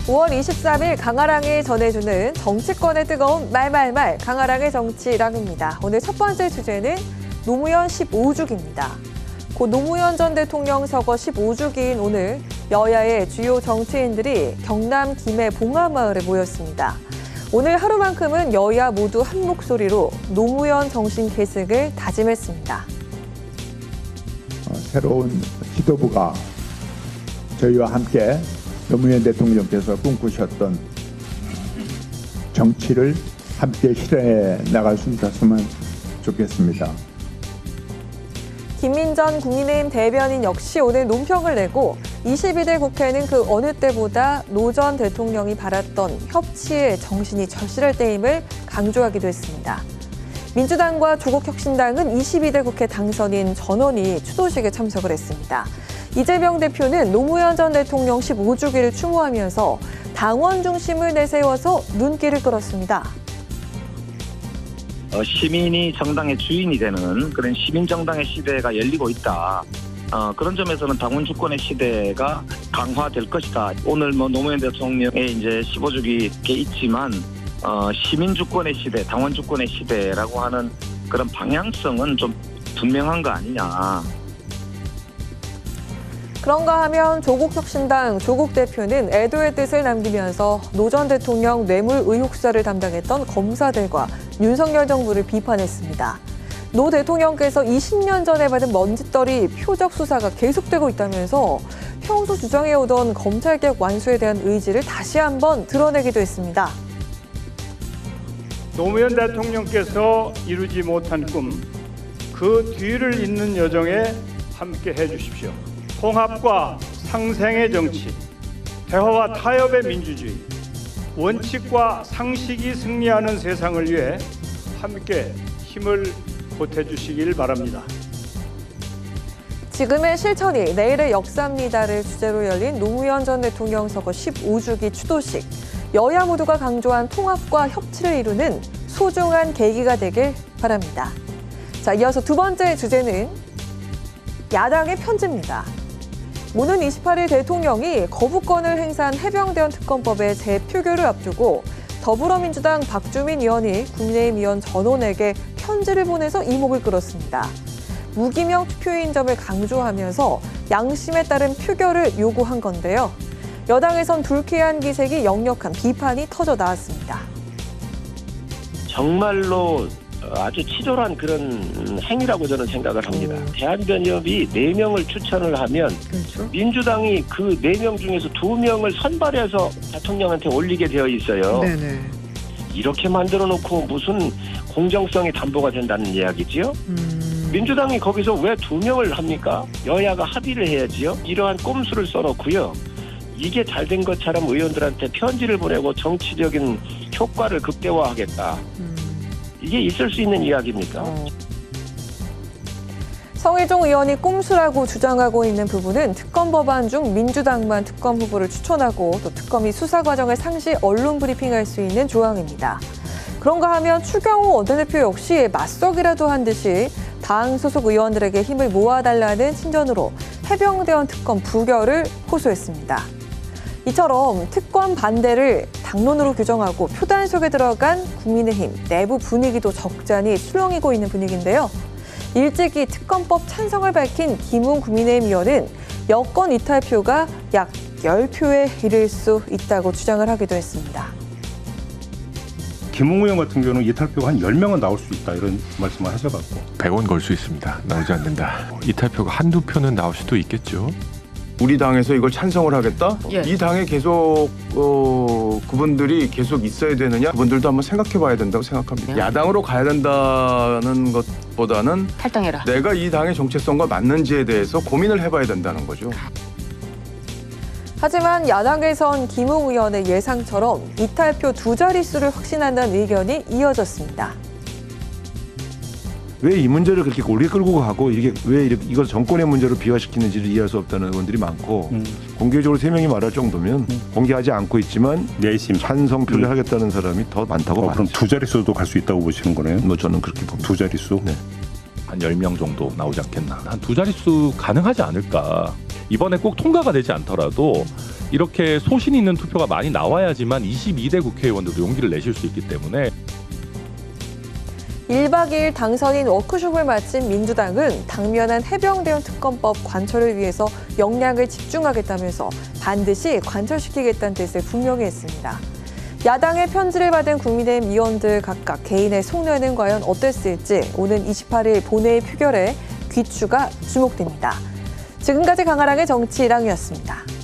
5월 23일 강아랑이 전해주는 정치권의 뜨거운 말말말 강아랑의 정치랑입니다. 오늘 첫 번째 주제는 노무현 15주기입니다. 고 노무현 전 대통령 서거 15주기인 오늘 여야의 주요 정치인들이 경남 김해 봉하마을에 모였습니다. 오늘 하루만큼은 여야 모두 한 목소리로 노무현 정신 계승을 다짐했습니다. 새로운 지도부가 저희와 함께 노무현 대통령께서 꿈꾸셨던 정치를 함께 실현해 나갈 수 있었으면 좋겠습니다. 김민전 국민의힘 대변인 역시 오늘 논평을 내고 22대 국회는 그 어느 때보다 노 전 대통령이 바랐던 협치의 정신이 절실할 때임을 강조하기도 했습니다. 민주당과 조국혁신당은 22대 국회 당선인 전원이 추도식에 참석을 했습니다. 이재명 대표는 노무현 전 대통령 15주기를 추모하면서 당원 중심을 내세워서 눈길을 끌었습니다. 시민이 정당의 주인이 되는 그런 시민정당의 시대가 열리고 있다. 그런 점에서는 당원 주권의 시대가 강화될 것이다. 오늘 노무현 대통령의 이제 15주기에 있지만 시민 주권의 시대, 당원 주권의 시대라고 하는 그런 방향성은 좀 분명한 거 아니냐. 그런가 하면 조국혁신당 조국 대표는 애도의 뜻을 남기면서 노 전 대통령 뇌물 의혹 수사를 담당했던 검사들과 윤석열 정부를 비판했습니다. 노 대통령께서 20년 전에 받은 먼지떨이 표적 수사가 계속되고 있다면서 평소 주장해오던 검찰개혁 완수에 대한 의지를 다시 한번 드러내기도 했습니다. 노무현 대통령께서 이루지 못한 꿈, 그 뒤를 잇는 여정에 함께 해주십시오. 통합과 상생의 정치, 대화와 타협의 민주주의, 원칙과 상식이 승리하는 세상을 위해 함께 힘을 보태주시길 바랍니다. 지금의 실천이 내일의 역사입니다를 주제로 열린 노무현 전 대통령 서거 15주기 추도식. 여야 모두가 강조한 통합과 협치를 이루는 소중한 계기가 되길 바랍니다. 자, 이어서 두 번째 주제는 야당의 편지입니다. 오는 28일 대통령이 거부권을 행사한 해병대원 특검법의 재표결을 앞두고 더불어민주당 박주민 의원이 국민의힘 의원 전원에게 편지를 보내서 이목을 끌었습니다. 무기명 투표인 점을 강조하면서 양심에 따른 표결을 요구한 건데요. 여당에선 불쾌한 기색이 역력한 비판이 터져 나왔습니다. 정말로 아주 치졸한 그런 행위라고 저는 생각을 합니다. 대한변협이 4명을 추천을 하면 민주당이 그 4명 중에서 2명을 선발해서 대통령한테 올리게 되어 있어요. 네네. 이렇게 만들어 놓고 무슨 공정성이 담보가 된다는 이야기지요? 민주당이 거기서 왜 2명을 합니까? 여야가 합의를 해야지요. 이러한 꼼수를 써놓고요. 이게 잘 된 것처럼 의원들한테 편지를 보내고 정치적인 효과를 극대화하겠다. 이게 있을 수 있는 이야기입니까? 성일종 의원이 꼼수라고 주장하고 있는 부분은 특검 법안 중 민주당만 특검 후보를 추천하고 또 특검이 수사 과정을 상시 언론 브리핑할 수 있는 조항입니다. 그런가 하면 추경호 원내대표 역시 맞서기라도 한 듯이 당 소속 의원들에게 힘을 모아달라는 친전으로 해병대원 특검 부결을 호소했습니다. 이처럼 특검 반대를 당론으로 규정하고 표단 속에 들어간 국민의힘 내부 분위기도 적잖이 술렁이고 있는 분위기인데요. 일찍이 특검법 찬성을 밝힌 김웅 국민의힘 의원은 여권 이탈표가 약 10표에 이를 수 있다고 주장을 하기도 했습니다. 김웅 의원 같은 경우는 이탈표가 한 10명은 나올 수 있다 이런 말씀을 하셔갖고 100원 걸 수 있습니다. 나오지 않는다. 이탈표가 한두 표는 나올 수도 있겠죠. 우리 당에서 이걸 찬성을 하겠다? 예. 이 당에 계속 그분들이 계속 있어야 되느냐? 그분들도 한번 생각해 봐야 된다고 생각합니다. 야당으로 가야 된다는 것보다는 탈당해라. 내가 이 당의 정체성과 맞는지에 대해서 고민을 해봐야 된다는 거죠. 하지만 야당에선 김웅 의원의 예상처럼 이탈표 2자릿수를 확신한다는 의견이 이어졌습니다. 왜 이 문제를 그렇게 오래 끌고 가고 이게 왜 이걸 정권의 문제로 비화시키는지를 이해할 수 없다는 의원들이 많고 공개적으로 3명이 말할 정도면 공개하지 않고 있지만 내심 찬성표를 하겠다는 사람이 더 많다고 그럼 봤죠. 2자릿수도 갈 수 있다고 보시는 거네요? 뭐 저는 그렇게 봅니다. 2자릿수? 네. 한 10명 정도 나오지 않겠나. 한 2자릿수 가능하지 않을까. 이번에 꼭 통과가 되지 않더라도 이렇게 소신 있는 투표가 많이 나와야지만 22대 국회의원들도 용기를 내실 수 있기 때문에 1박 2일 당선인 워크숍을 마친 민주당은 당면한 해병대원 특검법 관철을 위해서 역량을 집중하겠다면서 반드시 관철시키겠다는 뜻을 분명히 했습니다. 야당의 편지를 받은 국민의힘 의원들 각각 개인의 속내는 과연 어땠을지 오는 28일 본회의 표결에 귀추가 주목됩니다. 지금까지 강아랑의 정치일항이었습니다.